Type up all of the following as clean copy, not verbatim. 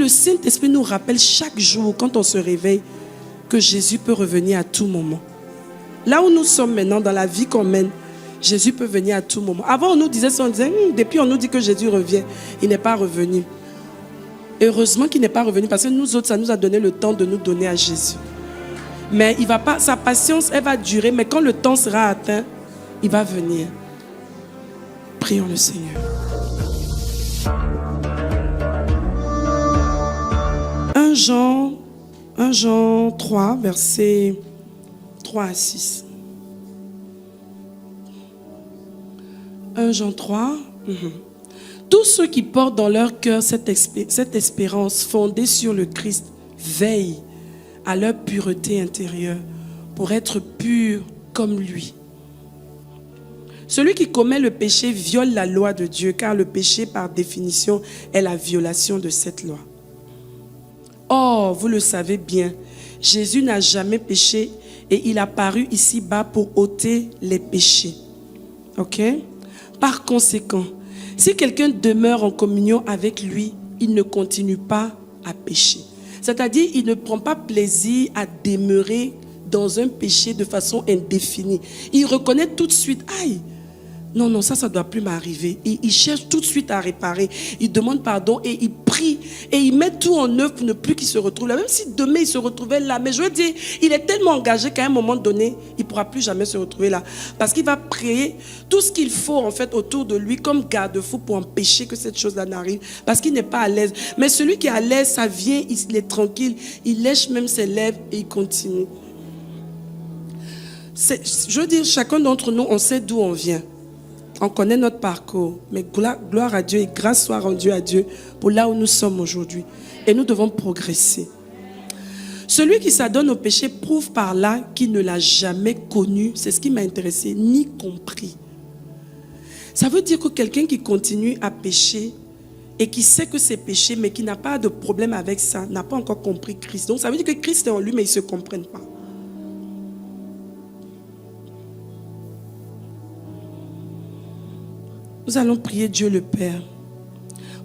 le Saint-Esprit nous rappelle chaque jour, quand on se réveille, que Jésus peut revenir à tout moment. Là où nous sommes maintenant, dans la vie qu'on mène, Jésus peut venir à tout moment. Avant, on nous disait ça, on disait, depuis on nous dit que Jésus revient. Il n'est pas revenu. Heureusement qu'il n'est pas revenu, parce que nous autres, ça nous a donné le temps de nous donner à Jésus. Mais il va pas, sa patience, elle va durer, mais quand le temps sera atteint, il va venir. Prions le Seigneur. 1 Jean 3, versets 3 à 6. 1 Jean 3. Tous ceux qui portent dans leur cœur cette espérance fondée sur le Christ veillent à leur pureté intérieure pour être purs comme lui. Celui qui commet le péché viole la loi de Dieu, car le péché par définition est la violation de cette loi. Or, vous le savez bien, Jésus n'a jamais péché et il a paru ici-bas pour ôter les péchés. Ok? Par conséquent, si quelqu'un demeure en communion avec lui, il ne continue pas à pécher. C'est-à-dire, il ne prend pas plaisir à demeurer dans un péché de façon indéfinie. Il reconnaît tout de suite, aïe, non, ça ne doit plus m'arriver. Il cherche tout de suite à réparer. Il demande pardon et il prie. Et il met tout en œuvre pour ne plus qu'il se retrouve là. Même si demain il se retrouvait là. Mais je veux dire, il est tellement engagé qu'à un moment donné, il ne pourra plus jamais se retrouver là. Parce qu'il va prier tout ce qu'il faut en fait autour de lui comme garde-fou pour empêcher que cette chose-là n'arrive. Parce qu'il n'est pas à l'aise. Mais celui qui est à l'aise, ça vient, il est tranquille. Il lèche même ses lèvres et il continue. Je veux dire, chacun d'entre nous, on sait d'où on vient. On connaît notre parcours, mais gloire à Dieu et grâce soit rendue à Dieu pour là où nous sommes aujourd'hui. Et nous devons progresser. Celui qui s'adonne au péché prouve par là qu'il ne l'a jamais connu, c'est ce qui m'a intéressé, ni compris. Ça veut dire que quelqu'un qui continue à pécher et qui sait que c'est péché, mais qui n'a pas de problème avec ça, n'a pas encore compris Christ. Donc ça veut dire que Christ est en lui, mais ils ne se comprennent pas. Nous allons prier Dieu le Père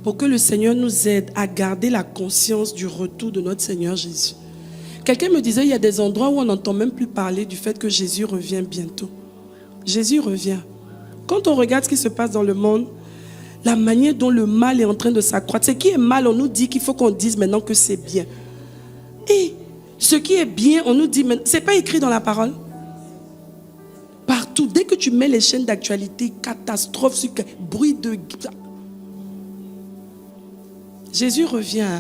pour que le Seigneur nous aide à garder la conscience du retour de notre Seigneur Jésus. Quelqu'un me disait, il y a des endroits où on n'entend même plus parler du fait que Jésus revient bientôt. Jésus revient. Quand on regarde ce qui se passe dans le monde, la manière dont le mal est en train de s'accroître. Ce qui est mal, on nous dit qu'il faut qu'on dise maintenant que c'est bien. Et ce qui est bien, on nous dit, ce n'est pas écrit dans la parole. Partout, dès que tu mets les chaînes d'actualité, catastrophe, bruit de... Jésus revient.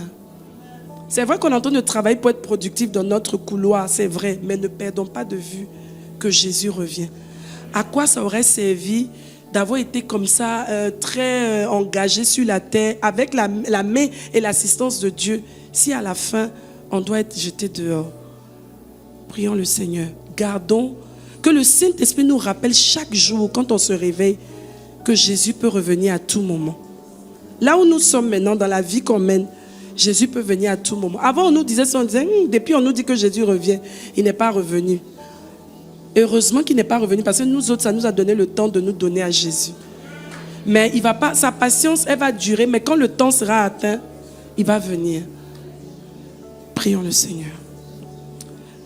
C'est vrai qu'on est en train de travailler pour être productif dans notre couloir, c'est vrai, mais ne perdons pas de vue que Jésus revient. À quoi ça aurait servi d'avoir été comme ça, très engagé sur la terre, avec la main et l'assistance de Dieu, si à la fin, on doit être jeté dehors? Prions le Seigneur. Gardons que le Saint-Esprit nous rappelle chaque jour, quand on se réveille, que Jésus peut revenir à tout moment. Là où nous sommes maintenant, dans la vie qu'on mène, Jésus peut venir à tout moment. Avant, on nous disait ça, on disait, depuis on nous dit que Jésus revient. Il n'est pas revenu. Heureusement qu'il n'est pas revenu, parce que nous autres, ça nous a donné le temps de nous donner à Jésus. Mais il va pas, sa patience, elle va durer, mais quand le temps sera atteint, il va venir. Prions le Seigneur.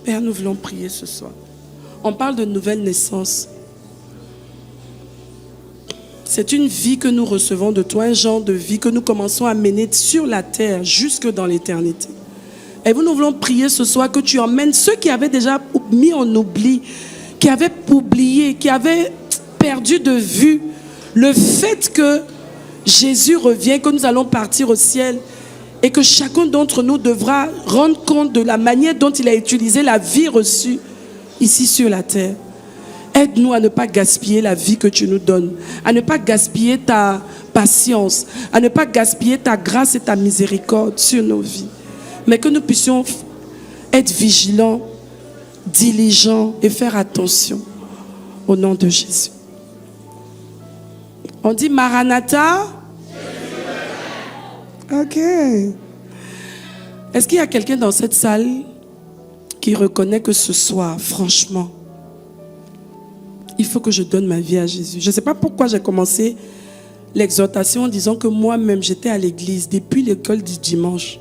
Père, nous voulons prier ce soir. On parle de nouvelle naissance. C'est une vie que nous recevons de toi, un genre de vie que nous commençons à mener sur la terre jusque dans l'éternité. Et nous voulons prier ce soir que tu emmènes ceux qui avaient déjà mis en oubli, qui avaient oublié, qui avaient perdu de vue le fait que Jésus revient, que nous allons partir au ciel et que chacun d'entre nous devra rendre compte de la manière dont il a utilisé la vie reçue ici sur la terre. Aide-nous à ne pas gaspiller la vie que tu nous donnes, à ne pas gaspiller ta patience, à ne pas gaspiller ta grâce et ta miséricorde sur nos vies, mais que nous puissions être vigilants, diligents et faire attention au nom de Jésus. On dit Maranatha. Ok. Est-ce qu'il y a quelqu'un dans cette salle qui reconnaît que ce soir, franchement, il faut que je donne ma vie à Jésus? Je ne sais pas pourquoi j'ai commencé l'exhortation en disant que moi-même, j'étais à l'église depuis l'école du dimanche.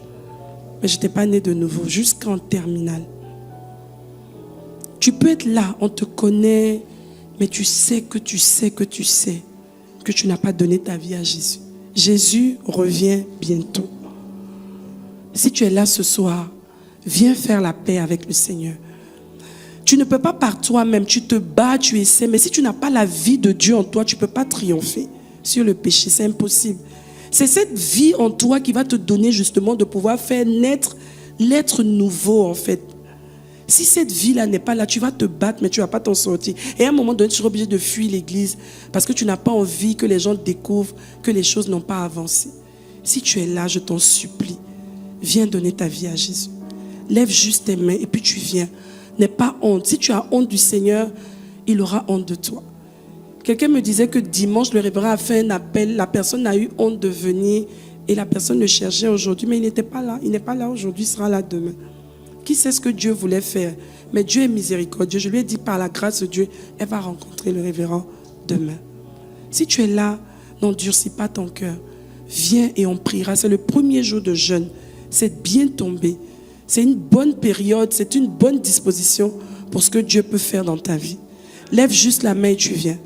mais je n'étais pas né de nouveau, jusqu'en terminale. Tu peux être là, on te connaît, mais tu sais que tu n'as pas donné ta vie à Jésus. Jésus revient bientôt. Si tu es là ce soir, viens faire la paix avec le Seigneur. Tu ne peux pas par toi-même, tu te bats, tu essaies, mais si tu n'as pas la vie de Dieu en toi, tu ne peux pas triompher sur le péché, c'est impossible. C'est cette vie en toi qui va te donner justement de pouvoir faire naître l'être nouveau en fait. Si cette vie-là n'est pas là, tu vas te battre, mais tu ne vas pas t'en sortir. Et à un moment donné, tu seras obligé de fuir l'église parce que tu n'as pas envie que les gens découvrent que les choses n'ont pas avancé. Si tu es là, je t'en supplie, viens donner ta vie à Jésus. Lève juste tes mains et puis tu viens. N'aie pas honte. Si tu as honte du Seigneur, il aura honte de toi. Quelqu'un me disait que dimanche, le révérend a fait un appel. La personne a eu honte de venir et la personne le cherchait aujourd'hui, mais il n'était pas là. Il n'est pas là aujourd'hui, il sera là demain. Qui sait ce que Dieu voulait faire? Mais Dieu est miséricordieux. Je lui ai dit par la grâce de Dieu, elle va rencontrer le révérend demain. Si tu es là, n'endurcis pas ton cœur. Viens et on priera. C'est le premier jour de jeûne. C'est bien tombé. C'est une bonne période, c'est une bonne disposition pour ce que Dieu peut faire dans ta vie. Lève juste la main et tu viens.